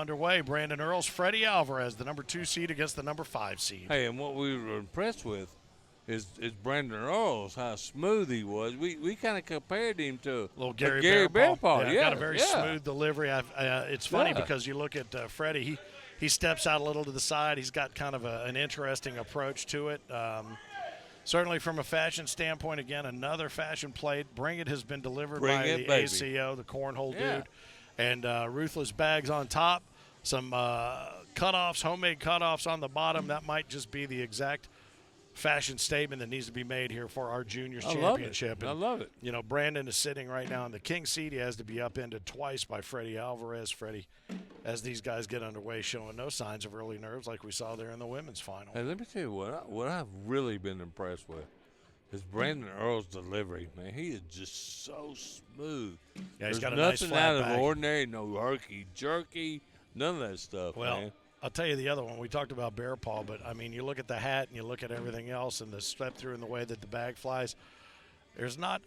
underway. Brandon Earls, Freddy Alvarez, the number 2 seed against the number 5 seed. Hey, and what we were impressed with is Brandon Earls, how smooth he was. We kind of compared him to little Gary Bearpaw. Yeah, got a very smooth delivery. It's funny because you look at Freddie, he steps out a little to the side. He's got kind of an interesting approach to it. Certainly from a fashion standpoint, again, another fashion plate. Bring It has been delivered by the ACO, the Cornhole dude. And Ruthless bags on top. Some cutoffs, homemade cutoffs on the bottom. That might just be the exact fashion statement that needs to be made here for our juniors championship. I love it. You know, Brandon is sitting right now in the king seat. He has to be upended twice by Freddy Alvarez. Freddie, as these guys get underway, showing no signs of early nerves like we saw there in the women's final. Hey, let me tell you what I've really been impressed with is Brandon Earl's delivery. Man, he is just so smooth. Yeah, he's got a nothing nice flat out back. of ordinary, no herky-jerky, none of that stuff, man. I'll tell you the other one. We talked about Bearpaw, but, I mean, you look at the hat and you look at everything else and the step through and the way that the bag flies. There's not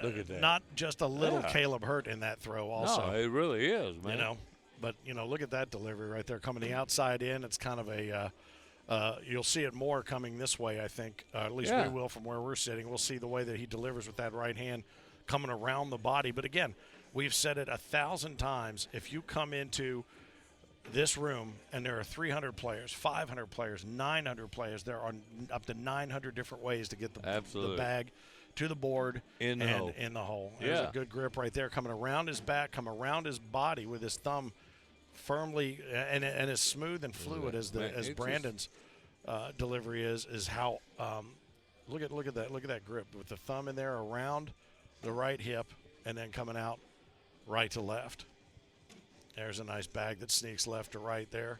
look at that. Not just a little Caleb Hurt in that throw also. No, it really is, man. You know, but, you know, look at that delivery right there coming the outside in. It's kind of a you'll see it more coming this way, I think. At least we will from where we're sitting. We'll see the way that he delivers with that right hand coming around the body. But, again, we've said it 1,000 times. If you come into this room and there are 300 players, 500 players, 900 players, there are up to 900 different ways to get the bag to the board in the hole. There's a good grip right there coming around his back, coming around his body with his thumb firmly and as smooth and fluid as Brandon's delivery is how look at that grip with the thumb in there around the right hip and then coming out right to left. There's a nice bag that sneaks left to right there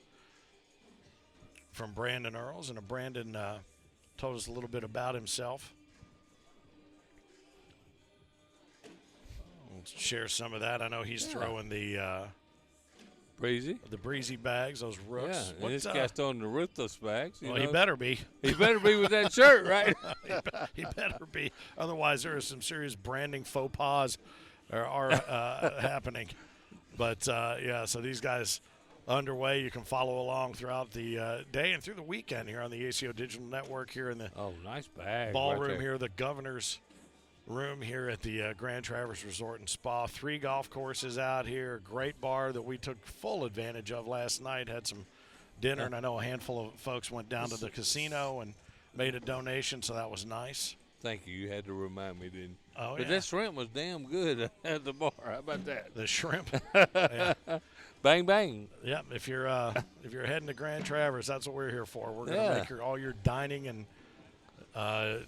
from Brandon Earls. And Brandon told us a little bit about himself. Let's share some of that. I know he's throwing the breezy bags, those rooks. Yeah, and this guy's throwing the ruthless bags. Well, he better be. He better be with that shirt, right? He better be. Otherwise, there are some serious branding faux pas are happening. But, so these guys underway. You can follow along throughout the day and through the weekend here on the ACO Digital Network here in the nice bag ballroom right here, the governor's room here at the Grand Traverse Resort and Spa. 3 golf courses out here, great bar that we took full advantage of last night, had some dinner, and I know a handful of folks went down to the casino and made a donation, so that was nice. Thank you. You had to remind me, didn't you? Oh, but that shrimp was damn good at the bar. How about that? The shrimp. Bang, bang. Yep. If you're heading to Grand Traverse, that's what we're here for. We're going to make all your dining and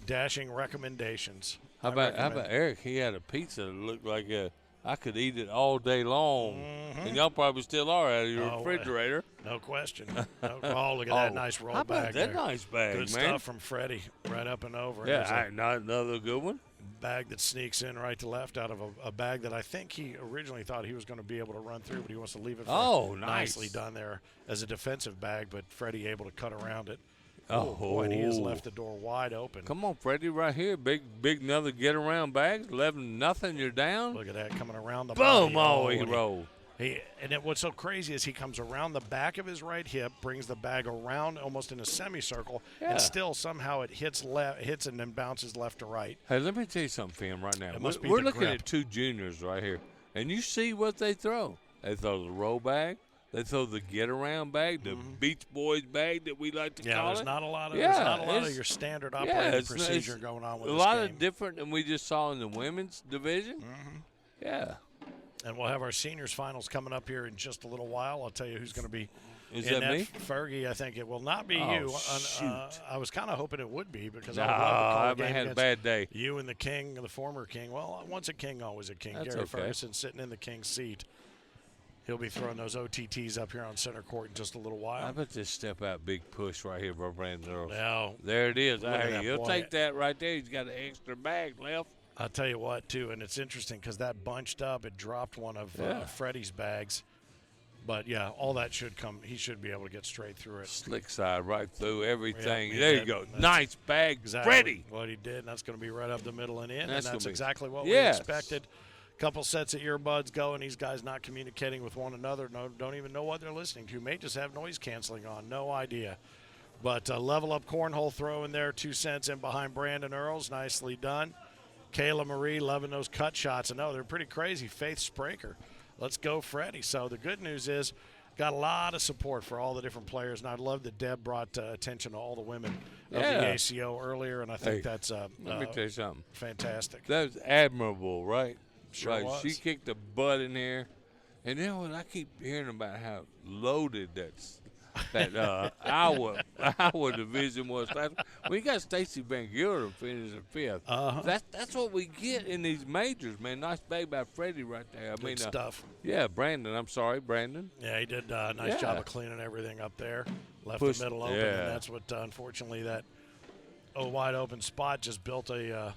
dashing recommendations. How about Eric? He had a pizza that looked like I could eat it all day long. And y'all probably still are out of your refrigerator. No question. Oh, look at that nice roll bag. How about that nice bag, good man? Stuff from Freddie, right up and over. Yeah, another good one. Bag that sneaks in right to left out of a bag that I think he originally thought he was going to be able to run through, but he wants to leave it for nicely done there as a defensive bag, but Freddie able to cut around it. Oh, boy, and he has left the door wide open. Come on, Freddie, right here. Big another get-around bag. 11-0, you're down. Look at that coming around the boom, body. He rolled. What's so crazy is he comes around the back of his right hip, brings the bag around almost in a semicircle, and still somehow it hits and then bounces left to right. Hey, let me tell you something, Fam, right now. We're looking at 2 juniors right here, and you see what they throw. They throw the roll bag. They throw the get-around bag, the Beach Boys bag that we like to call it. There's not a lot of your standard operating procedure going on with this game. A lot of different than we just saw in the women's division. Yeah. And we'll have our seniors finals coming up here in just a little while. I'll tell you who's going to be in that me? Fergie, I think it will not be you. Shoot. I was kind of hoping it would be because I haven't had a bad day. You and the king, the former king. Well, once a king, always a king. That's Gary okay. Ferguson sitting in the king's seat. He'll be throwing those OTTs up here on center court in just a little while. I bet this step out big push right here by Brandon Earls. No. There it is. He'll take that right there. He's got an extra bag left. I'll tell you what, too, and it's interesting because that bunched up, it dropped one of Freddie's bags. But, all that should come. He should be able to get straight through it. Slick side right through everything. Yeah, there you go. Nice bag, exactly Freddie. What he did, and that's going to be right up the middle and in. That's exactly what we Yes. expected. couple sets of earbuds going. These guys not communicating with one another. No, don't even know what they're listening to. May just have noise canceling on. No idea. But level up cornhole throw in there. 2 cents in behind Brandon Earls. Nicely done. Kayla Marie loving those cut shots. And no, they're pretty crazy. Faith Spraker. Let's go, Freddie. So the good news is got a lot of support for all the different players. And I love that Deb brought attention to all the women of the ACO earlier. And I think that's let me tell you something. Fantastic. That was admirable, right? Sure right. was. She kicked the butt in there. And you know what? I keep hearing about how loaded that our division was. We got Stacy Van Gilder finishing 5th. That's what we get in these majors, man. Nice bag by Freddie right there. Good stuff. Yeah, Brandon. I'm sorry, Brandon. Yeah, he did a nice job of cleaning everything up there. Left Pushed, the middle open, and that's what, unfortunately, that wide open spot just built a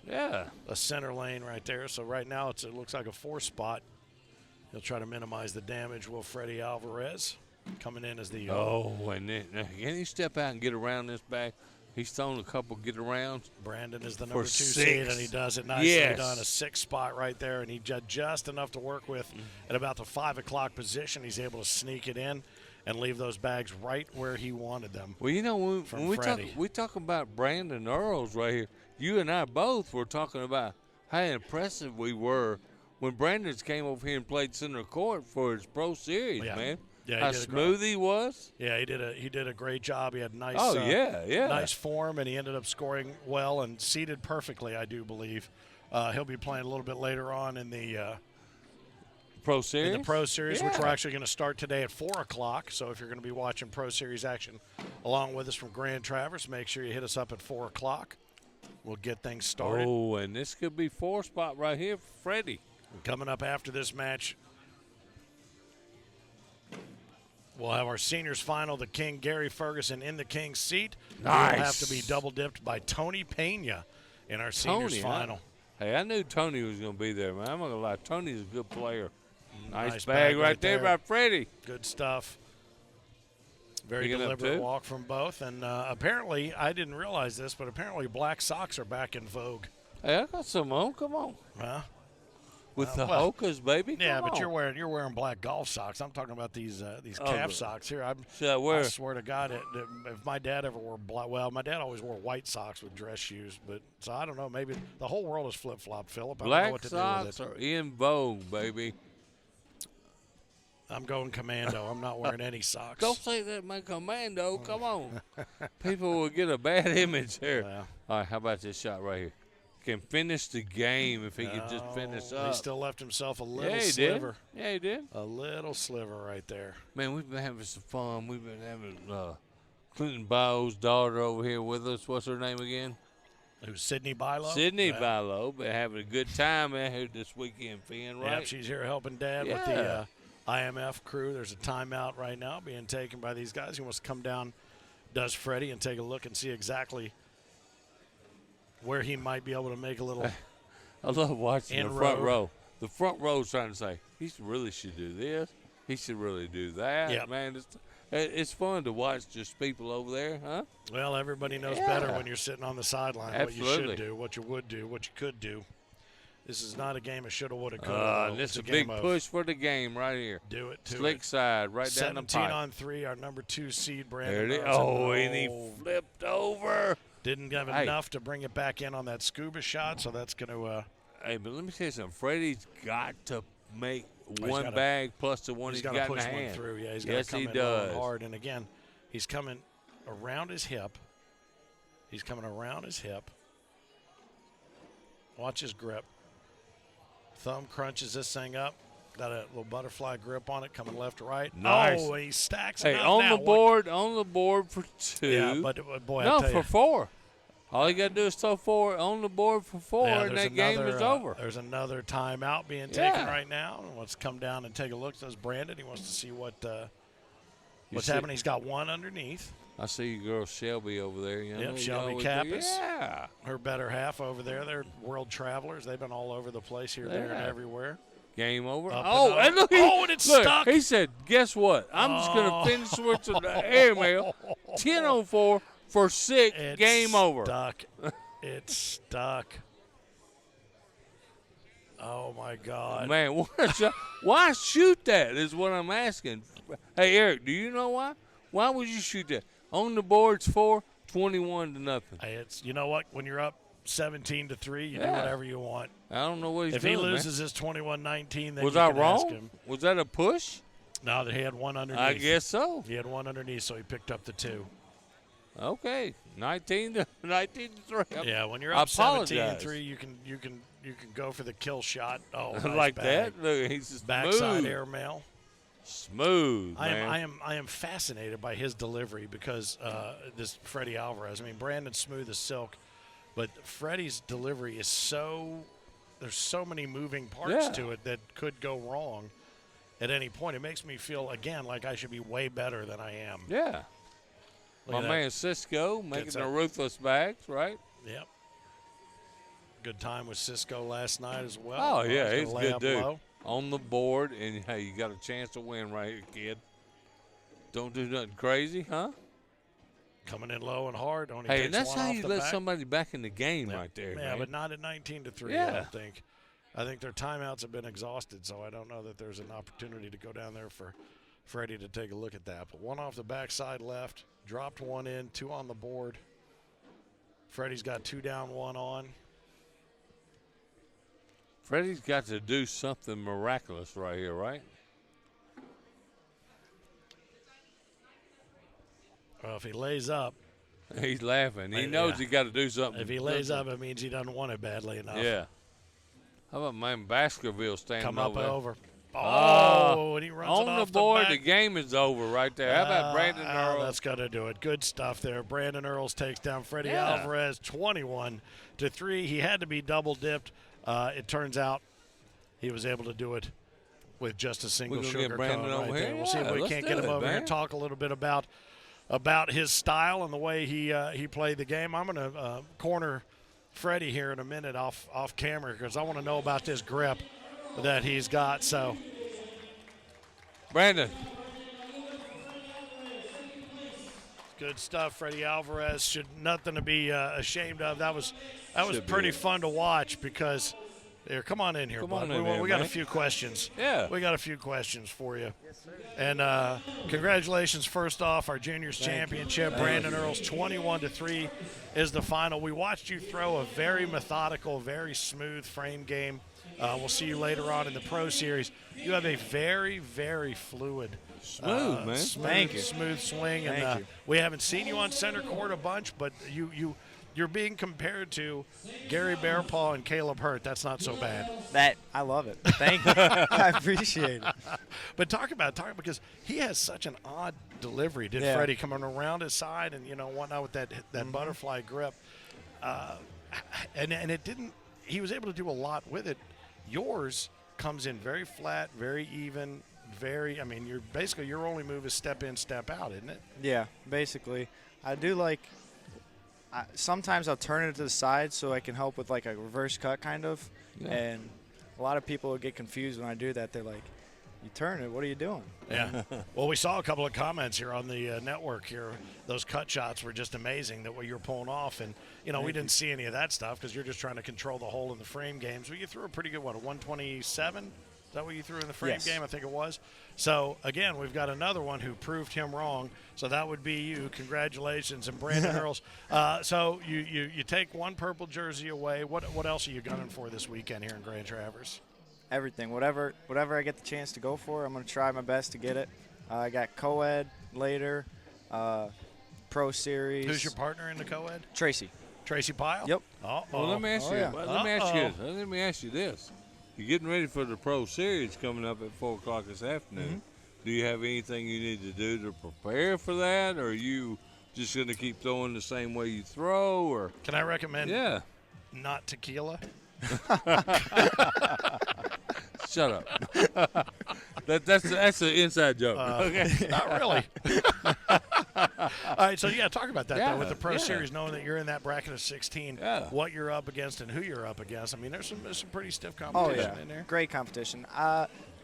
center lane right there. So right now it looks like a 4 spot. He'll try to minimize the damage. Will Freddy Alvarez coming in as the and then can he step out and get around this back? He's thrown a couple get arounds. Brandon is the number 2 6. seed, and he does it nicely done. A 6 spot right there, and he just enough to work with at about the 5 o'clock position. He's able to sneak it in and leave those bags right where he wanted them. Well, you know, when we talk about Brandon Earls right here, you and I both were talking about how impressive we were when Brandon came over here and played center court for his pro series, man. Yeah, how smooth he was. Yeah, he did a great job. He had nice nice form, and he ended up scoring well and seated perfectly, I do believe. He'll be playing a little bit later on in the Pro Series? In the Pro Series, which we're actually going to start today at 4 o'clock. So if you're going to be watching Pro Series action along with us from Grand Traverse, make sure you hit us up at 4 o'clock. We'll get things started. Oh, and this could be 4 spot right here for Freddie. Coming up after this match, we'll have our seniors final, the King Gary Ferguson in the King's seat. Nice. We'll have to be double dipped by Tony Pena in our seniors final. Hey, I knew Tony was going to be there, man. I'm not going to lie. Tony's a good player. Nice bag right there by Freddie. Good stuff. Very deliberate walk from both. And apparently, I didn't realize this, but apparently black socks are back in vogue. Hey, I got some on. Come on. Huh? With the Hokas, baby. Yeah, but you're wearing black golf socks. I'm talking about these calf socks here. I swear to God, if my dad ever wore black, well, my dad always wore white socks with dress shoes. But so I don't know. Maybe the whole world is flip flopped, Philip. I don't know what to do with it. Black socks are in vogue, baby. I'm going commando. I'm not wearing any socks. Don't say that, man. Commando. Come on. People will get a bad image here. Well, all right, how about this shot right here? Can finish the game if he could just finish up. He still left himself a little sliver. Yeah, he did. A little sliver right there. Man, we've been having some fun. We've been having Clinton Bow's daughter over here with us. What's her name again? Who's Sydney Bilo? Sydney Bilo. Been having a good time out here this weekend, Finn, right? Yep, she's here helping Dad with the IMF crew. There's a timeout right now being taken by these guys. He wants to come down, does Freddie, and take a look and see exactly where he might be able to make a little I love watching the front row. The front row's trying to say, he really should do this. He should really do that. Yep. Man, it's fun to watch just people over there, huh? Well, everybody knows better when you're sitting on the sideline. Absolutely. What you should do, what you would do, what you could do. This is not a game of shoulda, woulda, coulda. This is a big push for the game right here. Do it. Slick side, right down the pipe. 17-on-3, our number 2 seed, Brandon. There it is. Oh, and he flipped over. Didn't have enough to bring it back in on that scuba shot, so that's going to hey, but let me tell you something. Freddie's got to make one bag plus the one he's got in the hand. One through. Yeah, he's got to come in hard. And, again, he's coming around his hip. He's coming around his hip. Watch his grip. Thumb crunches this thing up. Got a little butterfly grip on it, coming left to right. Nice. Oh, he stacks it up on now. On the board for 2. Yeah, but boy, no, for 4. All you got to do is throw 4 on the board for 4, and that game is over. There's another timeout being taken right now. Let's come down and take a look. Says Brandon. He wants to see what's happening. He's got one underneath. I see your girl Shelby over there. Yep, Shelby Kappas. Yeah. Her better half over there. They're world travelers. They've been all over the place here, there, and everywhere. Game over. And look, and it's stuck. He said, guess what? I'm just going to finish with the airmail. 10-on-4 for 6. Game over. It's stuck. Oh, my God. Man, what a shot. Why shoot that is what I'm asking. Hey, Eric, do you know why? Why would you shoot that? On the board's 21-0. Hey, you know what? When you're up 17-3, you do whatever you want. I don't know what he's if doing, he loses man. his 21-19, then was you I can wrong? ask him. Was that a push? No, he had one underneath. I guess so. He had one underneath, so he picked up the 2. Okay, 19-3. Yeah, when you're up 17-3, you can go for the kill shot. Oh, nice like bag. that. Look, he's just backside airmail. Smooth. I am fascinated by his delivery because this Freddy Alvarez. I mean, Brandon's smooth as silk, but Freddy's delivery is so. There's so many moving parts to it that could go wrong at any point. It makes me feel again like I should be way better than I am. Yeah. My man Cisco making the ruthless bags, right? Yep. Good time with Cisco last night as well. Oh, yeah, he's a good dude. Low. On the board, and, hey, you got a chance to win right here, kid. Don't do nothing crazy, huh? Coming in low and hard. Only hey, and that's how you let somebody back in the game right there, man. But not at 19-3, I don't think. I think their timeouts have been exhausted, so I don't know that there's an opportunity to go down there for Freddie to take a look at that. But one off the backside left, dropped one in, 2 on the board. Freddie's got 2 down, 1 on. Freddie's got to do something miraculous right here, right? Well, if he lays up. He's laughing. He knows he got to do something. If he lays up, it means he doesn't want it badly enough. Yeah. How about man Baskerville standing over? Oh, and he runs on it off the board. the The game is over right there. How about Brandon Earls? That's going to do it. Good stuff there. Brandon Earls takes down Freddy Alvarez 21-3. He had to be double dipped. It turns out he was able to do it with just a single sugar cone right there. We'll see if we can't get him over here and talk a little bit about his style and the way he played the game. I'm going to corner Freddy here in a minute off camera because I want to know about this grip that he's got. So, Brandon. Good stuff, Freddy Alvarez. Nothing to be ashamed of. That was pretty fun to watch because here, come on in here, bud. We got a few questions. Yeah, we got a few questions for you. Yes, sir. And congratulations, first off, our juniors championship. Brandon Earls, 21-3 is the final. We watched you throw a very methodical, very smooth frame game. We'll see you later on in the Pro Series. You have a very, very fluid, smooth man. Smooth swing, and we haven't seen you on center court a bunch, but you're being compared to Gary Bearpaw and Caleb Hurt. That's not so bad. I love it. Thank you. I appreciate it. But talk because he has such an odd delivery. Did Freddie coming around his side and whatnot with that butterfly grip, and it didn't. He was able to do a lot with it. Yours comes in very flat, very even, very. I mean, your only move is step in, step out, isn't it? Yeah, basically. I do like. Sometimes I'll turn it to the side so I can help with like a reverse cut kind of. Yeah. And a lot of people get confused when I do that. They're like, "You turn it. What are you doing?" Yeah. Well, we saw a couple of comments here on the network here. Those cut shots were just amazing that what you're pulling off. And, we didn't see any of that stuff because you're just trying to control the hole in the frame games. Well, you threw a pretty good, a 127? Is that what you threw in the frame game? I think it was. So, again, we've got another one who proved him wrong. So that would be you. Congratulations. And Brandon Earls. So you take one purple jersey away. What else are you gunning for this weekend here in Grand Traverse? Everything. Whatever I get the chance to go for, I'm going to try my best to get it. I got co-ed later, Pro Series. Who's your partner in the co-ed? Tracy Pyle? Yep. Well, let me ask you this. You're getting ready for the Pro Series coming up at 4 o'clock this afternoon. Mm-hmm. Do you have anything you need to do to prepare for that, or are you just going to keep throwing the same way you throw? Or can I recommend not tequila? Shut up. That's an inside joke. Okay. Not really. All right, so talk about that though with the Pro Series, knowing that you're in that bracket of 16, what you're up against and who you're up against. I mean, there's some pretty stiff competition in there. Great competition.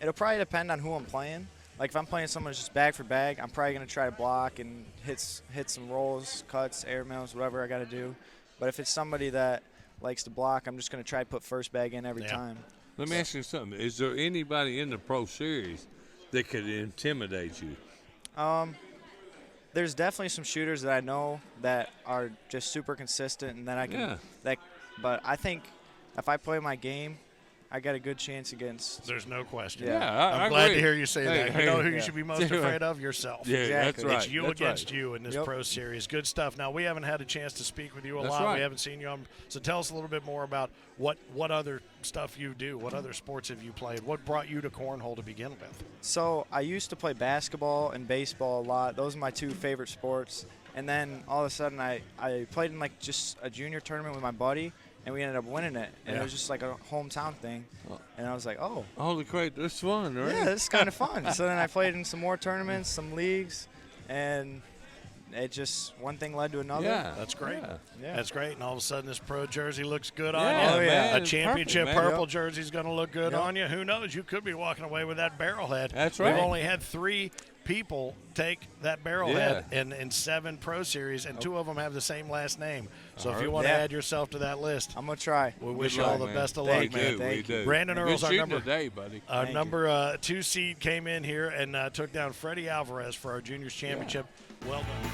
It'll probably depend on who I'm playing. Like if I'm playing someone just bag for bag, I'm probably going to try to block and hit some rolls, cuts, air mails, whatever I got to do. But if it's somebody that likes to block, I'm just going to try to put first bag in every time. Let me ask you something. Is there anybody in the Pro Series that could intimidate you? There's definitely some shooters that I know that are just super consistent, and then I can but I think if I play my game, I got a good chance against. There's no question. Yeah, I'm glad to hear you say that. You know who you should be most afraid of? Yourself. Yeah, exactly. That's right. It's you against you in this Pro Series. Good stuff. Now, we haven't had a chance to speak with you a lot. We haven't seen you on. So tell us a little bit more about what other stuff you do. What other sports have you played? What brought you to cornhole to begin with? So I used to play basketball and baseball a lot. Those are my two favorite sports. And then all of a sudden I played in like just a junior tournament with my buddy, and we ended up winning it. And it was just like a hometown thing. And I was like, oh. Holy crap, this fun, right? Yeah, this is kind of fun. So then I played in some more tournaments, some leagues, and it just one thing led to another. Yeah, that's great. Yeah. That's great. And all of a sudden, this pro jersey looks good on Yeah, you. man, A championship perfect, purple jersey is going to look good on you. Who knows? You could be walking away with that barrelhead. That's right. We've only had 3 people take that barrelhead in 7 Pro Series, and 2 of them have the same last name. So if you want to add yourself to that list, I'm going to try. We wish you all the best of luck, man. Thank you. Brandon Earls, our number today, buddy. Our number 2 seed, came in here and took down Freddy Alvarez for our juniors championship. Well done.